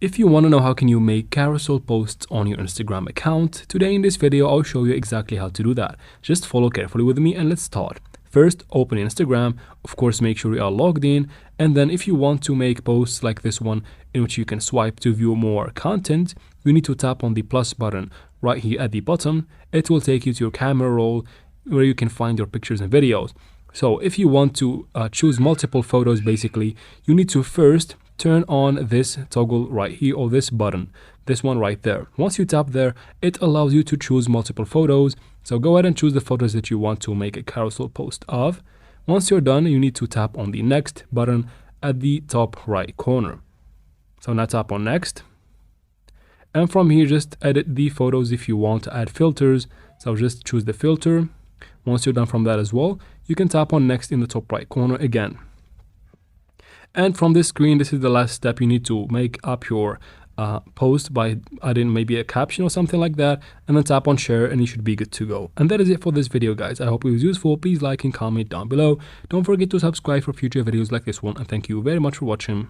If you want to know how can you make carousel posts on your Instagram account, today in this video I'll show you exactly how to do that. Just follow carefully with me and let's start. First, open Instagram, of course make sure you are logged in, and then if you want to make posts like this one in which you can swipe to view more content, you need to tap on the plus button right here at the bottom. It will take you to your camera roll where you can find your pictures and videos. So if you want to choose multiple photos, basically you need to first turn on this toggle right here, or this button, this one right there. Once you tap there, it allows you to choose multiple photos. So go ahead and choose the photos that you want to make a carousel post of. Once you're done, you need to tap on the next button at the top right corner. So now tap on next. And from here, just edit the photos if you want to add filters. So just choose the filter. Once you're done from that as well, you can tap on next in the top right corner again. And from this screen, this is the last step. You need to make up your post by adding maybe a caption or something like that, and then tap on share and you should be good to go. And that is it for this video, guys. I hope it was useful. Please like and comment down below. Don't forget to subscribe for future videos like this one, and thank you very much for watching.